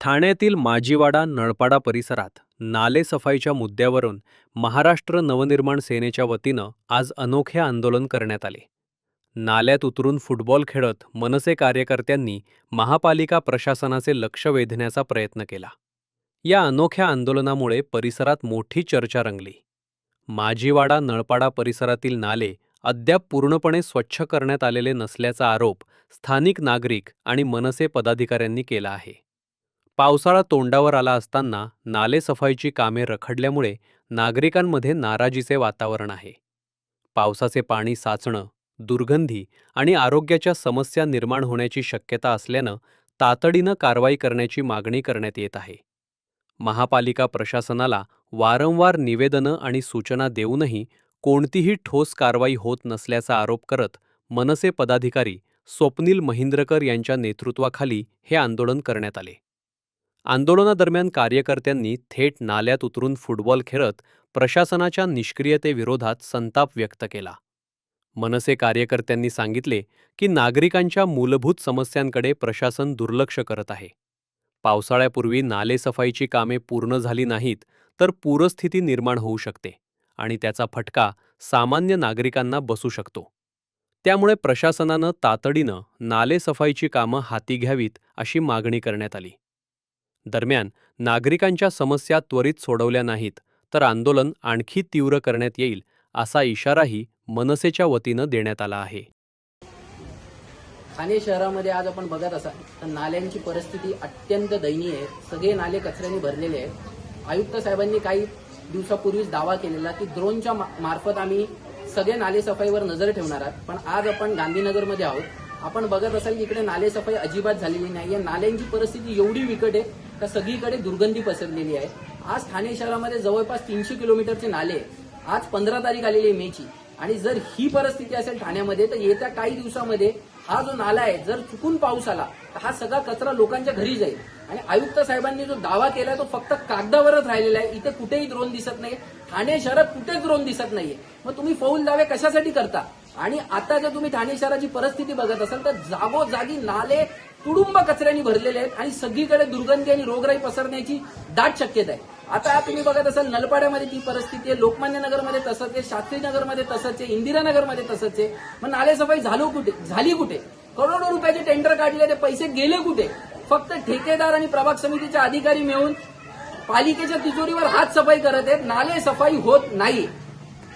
ठाण्यातील माजीवाडा नळपाडा परिसरात नालेसफाईच्या मुद्द्यावरून महाराष्ट्र नवनिर्माण सेनेच्या वतीनं आज अनोखे आंदोलन करण्यात आले. नाल्यात उतरून फुटबॉल खेळत मनसे कार्यकर्त्यांनी महापालिका प्रशासनाचे लक्ष वेधण्याचा प्रयत्न केला. या अनोख्या आंदोलनामुळे परिसरात मोठी चर्चा रंगली. माजीवाडा नळपाडा परिसरातील नाले अद्याप पूर्णपणे स्वच्छ करण्यात आलेले नसल्याचा आरोप स्थानिक नागरिक आणि मनसे पदाधिकाऱ्यांनी केला आहे. पावसाळा तोंडावर आला असताना नालेसफाईची कामे रखडल्यामुळे नागरिकांमध्ये नाराजीचे वातावरण आहे. पावसाचे पाणी साचणं, दुर्गंधी आणि आरोग्याच्या समस्या निर्माण होण्याची शक्यता असल्यानं तातडीनं कारवाई करण्याची मागणी करण्यात येत आहे. महापालिका प्रशासनाला वारंवार निवेदनं आणि सूचना देऊनही कोणतीही ठोस कारवाई होत नसल्याचा आरोप करत मनसे पदाधिकारी स्वप्नील महिंद्रकर यांच्या नेतृत्वाखाली हे आंदोलन करण्यात आले. आंदोलनादरम्यान कार्यकर्त्यांनी थेट नाल्यात उतरून फुटबॉल खेळत प्रशासनाच्या निष्क्रियतेविरोधात संताप व्यक्त केला. मनसे कार्यकर्त्यांनी सांगितले की नागरिकांच्या मूलभूत समस्यांकडे प्रशासन दुर्लक्ष करत आहे. पावसाळ्यापूर्वी नालेसफाईची कामे पूर्ण झाली नाहीत तर पूरस्थिती निर्माण होऊ शकते आणि त्याचा फटका सामान्य नागरिकांना बसू शकतो. त्यामुळे प्रशासनानं तातडीनं नालेसफाईची कामं हाती घ्यावीत अशी मागणी करण्यात आली. दरम्यान नागरिकांच्या समस्या त्वरित सोडवल्या नाहीत तर आंदोलन आणखी तीव्र करण्यात येईल असा इशाराही मनसेच्या वतीनं देण्यात आला आहे. ठाणे शहरामध्ये आज आपण बघत असाल तर नाल्यांची परिस्थिती अत्यंत दयनीय आहे. सगळे नाले कचऱ्याने भरलेले आहेत. आयुक्त साहेबांनी काही दिवसापूर्वीच दावा केलेला की ड्रोनच्या मार्फत आम्ही सगळे नालेसफाईवर नजर ठेवणार आहोत. पण आज आपण गांधीनगरमध्ये आहोत. आपण बघत असाल की इकडे नालेसफाई अजिबात झालेली नाही. या नाल्यांची परिस्थिती एवढी बिकट आहे का सगळीकडे दुर्गंधी पसरलेली आहे. आज ठाणे शहरामध्ये जवळपास 300 किलोमीटरचे नाले, आज 15 तारीख आलेली आहे मेची, आणि जर ही परिस्थिती असेल ठाण्यामध्ये तर येत्या काही दिवसामध्ये हा जो नाला आहे जर चुकून पाऊस आला तर हा सगळा कचरा लोकांच्या घरी जाईल. आणि आयुक्त साहेबांनी जो दावा केलाय तो फक्त कागदावरच राहिलेला आहे. इथे कुठेही ड्रोन दिसत नाही. ठाणे शहरात कुठेच ड्रोन दिसत नाहीये. मग तुम्ही फौल दावे कशासाठी करता? आणि आता जर तुम्ही ठाणे शहराची परिस्थिती बघत असाल तर जागोजागी नाले तुडुंब कचऱ्याने भरलेले आहेत आणि सगळीकडे दुर्गंधी आणि रोगराई पसरण्याची दाट शक्यता आहे. आता तुम्ही बघत असाल नलपाड्यामध्ये ती परिस्थिती आहे, लोकमान्य नगरमध्ये तसंच आहे, शास्त्रीनगरमध्ये तसंच आहे, इंदिरानगरमध्ये तसंच आहे. मग नालेसफाई झाली कुठे? करोडो रुपयाचे टेंडर काढले, ते पैसे गेले कुठे? फक्त ठेकेदार आणि प्रभाग समितीचे अधिकारी मिळून पालिकेच्या तिजोरीवर हात सफाई करत आहेत. नाले सफाई होत नाही.